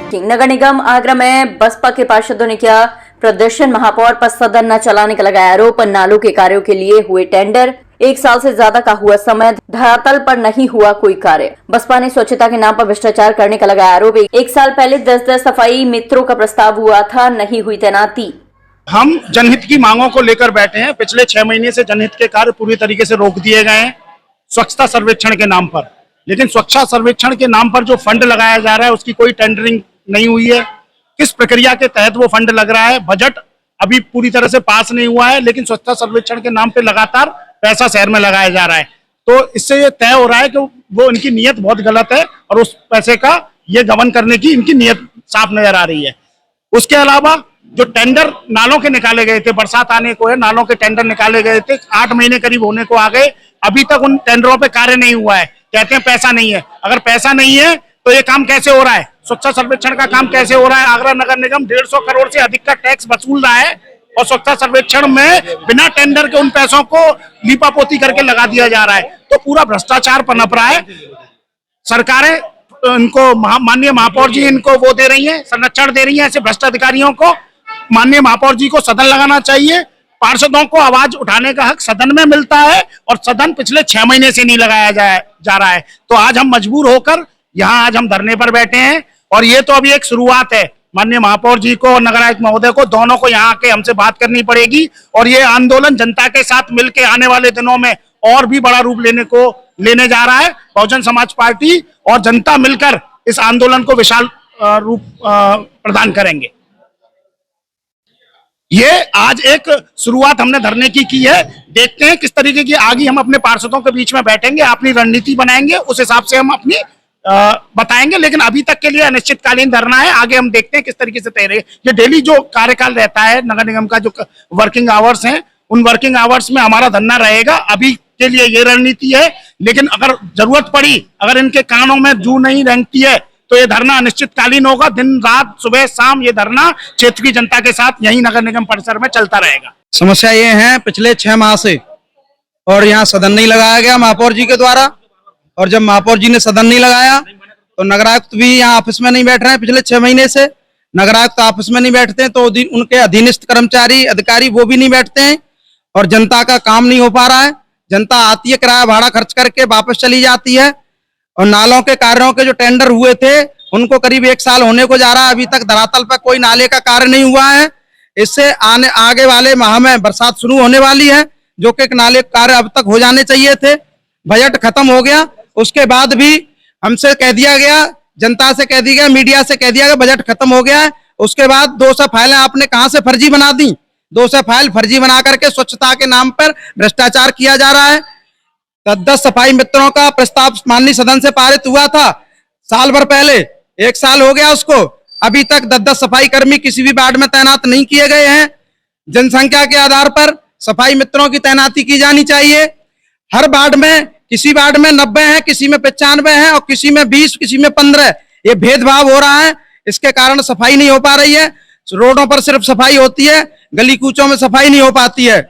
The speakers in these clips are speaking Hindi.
नगर निगम आगरा में बसपा के पार्षदों ने किया प्रदर्शन। महापौर पर सदन न चलाने का लगाया आरोप। नालों के कार्यों के लिए हुए टेंडर, 1 साल से ज्यादा का हुआ समय, धरातल पर नहीं हुआ कोई कार्य। बसपा ने स्वच्छता के नाम पर भ्रष्टाचार करने का लगाया आरोप। 1 साल पहले 10-10 सफाई मित्रों का प्रस्ताव हुआ था, नहीं हुई तैनाती। हम जनहित की मांगों को लेकर बैठे हैं। पिछले 6 महीने से जनहित के कार्य पूरी तरीके से रोक दिए गए हैं स्वच्छता सर्वेक्षण के नाम पर। लेकिन स्वच्छता सर्वेक्षण के नाम पर जो फंड लगाया जा रहा है उसकी कोई टेंडरिंग नहीं हुई है। किस प्रक्रिया के तहत वो फंड लग रहा है, बजट अभी पूरी तरह से पास नहीं हुआ है, लेकिन स्वच्छता सर्वेक्षण के नाम पे लगातार पैसा शहर में लगाया जा रहा है। तो इससे ये तय हो रहा है कि वो इनकी नीयत बहुत गलत है और उस पैसे का ये गबन करने की इनकी नीयत साफ नजर आ रही है। उसके अलावा जो टेंडर नालों के निकाले गए थे, बरसात आने को है, नालों के टेंडर निकाले गए थे, 8 महीने करीब होने को आ गए, अभी तक उन टेंडरों पे कार्य नहीं हुआ है। कहते हैं पैसा नहीं है। अगर पैसा नहीं है तो ये काम कैसे हो रहा है? स्वच्छता सर्वेक्षण का काम कैसे हो रहा है? आगरा नगर निगम 150 करोड़ से अधिक का टैक्स वसूल रहा है और स्वच्छता सर्वेक्षण में बिना टेंडर के उन पैसों को लीपापोती करके लगा दिया जा रहा है। तो पूरा भ्रष्टाचार पनप रहा है। सरकारें इनको माननीय महापौर जी इनको वो दे रही है, संरक्षण दे रही है ऐसे भ्रष्ट अधिकारियों को। माननीय महापौर जी को सदन लगाना चाहिए। पार्षदों को आवाज उठाने का हक सदन में मिलता है और सदन पिछले 6 महीने से नहीं लगाया जा रहा है। तो आज हम मजबूर होकर यहाँ आज हम धरने पर बैठे हैं और ये तो अभी एक शुरुआत है। माननीय महापौर जी को और नगर आयुक्त महोदय को दोनों को यहाँ आके हमसे बात करनी पड़ेगी और ये आंदोलन जनता के साथ मिलकर आने वाले दिनों में और भी बड़ा रूप लेने जा रहा है। बहुजन समाज पार्टी और जनता मिलकर इस आंदोलन को विशाल रूप प्रदान करेंगे। ये आज एक शुरुआत हमने धरने की है। देखते हैं किस तरीके की आगे हम अपने पार्षदों के बीच में बैठेंगे, अपनी रणनीति बनाएंगे, उस हिसाब से हम अपनी बताएंगे। लेकिन अभी तक के लिए अनिश्चितकालीन धरना है। आगे हम देखते हैं किस तरीके से तय रहे। ये डेली जो कार्यकाल रहता है नगर निगम का, जो वर्किंग आवर्स हैं, उन वर्किंग आवर्स में हमारा धरना रहेगा। अभी के लिए ये रणनीति है, लेकिन अगर जरूरत पड़ी, अगर इनके कानों में जू नहीं रेंगती है तो ये धरना अनिश्चितकालीन होगा। दिन रात सुबह शाम ये धरना क्षेत्र की जनता के साथ यही नगर निगम परिसर में चलता रहेगा। समस्या ये है पिछले 6 माह से और यहाँ सदन नहीं लगाया गया महापौर जी के द्वारा। और जब महापौर जी ने सदन नहीं लगाया तो नगर आयुक्त भी यहाँ ऑफिस में नहीं बैठ रहे हैं। पिछले 6 महीने से नगर आयुक्त ऑफिस में नहीं बैठते हैं तो उनके अधीनस्थ कर्मचारी अधिकारी वो भी नहीं बैठते हैं और जनता का काम नहीं हो पा रहा है। जनता आती है, किराया भाड़ा खर्च करके वापस चली जाती है। और नालों के कार्यों के जो टेंडर हुए थे उनको करीब 1 साल होने को जा रहा है, अभी तक धरातल पर कोई नाले का कार्य नहीं हुआ है। इससे आगे वाले माह में बरसात शुरू होने वाली है, जो कि नाले कार्य अब तक हो जाने चाहिए थे। बजट खत्म हो गया, उसके बाद भी हमसे कह दिया गया, जनता से कह दिया गया, मीडिया से कह दिया गया बजट खत्म हो गया है। उसके बाद 200 फाइलें आपने कहां से फर्जी बना दी? 200 फाइल फर्जी बना करके स्वच्छता के नाम पर भ्रष्टाचार किया जा रहा है। 10 सफाई मित्रों का प्रस्ताव माननीय सदन से पारित हुआ था साल भर पहले, 1 साल हो गया उसको, अभी तक 10 सफाई कर्मी किसी भी वार्ड में तैनात नहीं किए गए हैं। जनसंख्या के आधार पर सफाई मित्रों की तैनाती की जानी चाहिए। हर वार्ड में, किसी वार्ड में 90 है, किसी में 95 है और किसी में 20, किसी में 15। ये भेदभाव हो रहा है, इसके कारण सफाई नहीं हो पा रही है। रोडों पर सिर्फ सफाई होती है, गली कूचों में सफाई नहीं हो पाती है।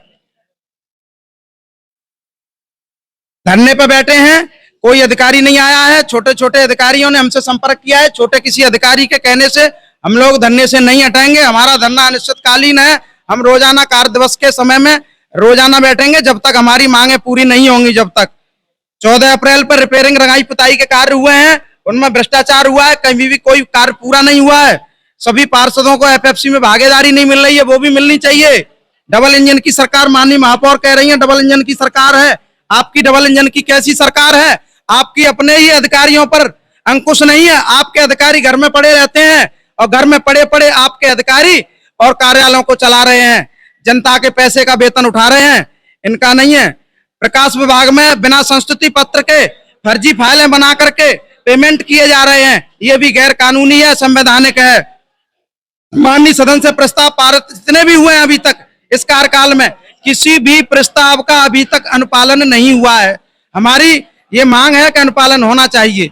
धरने पर बैठे हैं, कोई अधिकारी नहीं आया है। छोटे छोटे अधिकारियों ने हमसे संपर्क किया है। छोटे किसी अधिकारी के कहने से हम लोग धरने से नहीं हटेंगे। हमारा धरना अनिश्चितकालीन है। हम रोजाना कार्य दिवस के समय में रोजाना बैठेंगे जब तक हमारी मांगे पूरी नहीं होंगी। जब तक 14 अप्रैल पर रिपेयरिंग, रंगाई पुताई के कार्य हुए हैं, उनमें भ्रष्टाचार हुआ है, कहीं भी कोई कार्य पूरा नहीं हुआ है। सभी पार्षदों को एफएफसी में भागीदारी नहीं मिल रही है, वो भी मिलनी चाहिए। डबल इंजन की सरकार माननीय महापौर कह रही है डबल इंजन की सरकार है। आपकी डबल इंजन की कैसी सरकार है? आपकी अपने ही अधिकारियों पर अंकुश नहीं है। आपके अधिकारी घर में पड़े रहते हैं और घर में पड़े पड़े आपके अधिकारी और कार्यालयों को चला रहे हैं, जनता के पैसे का वेतन उठा रहे हैं। इनका नहीं है। प्रकाश विभाग में बिना संस्तुति पत्र के फर्जी फाइलें बना करके पेमेंट किए जा रहे हैं, ये भी गैर कानूनी है, संवैधानिक है। माननीय सदन से प्रस्ताव पारित जितने भी हुए हैं अभी तक इस कार्यकाल में, किसी भी प्रस्ताव का अभी तक अनुपालन नहीं हुआ है। हमारी ये मांग है कि अनुपालन होना चाहिए।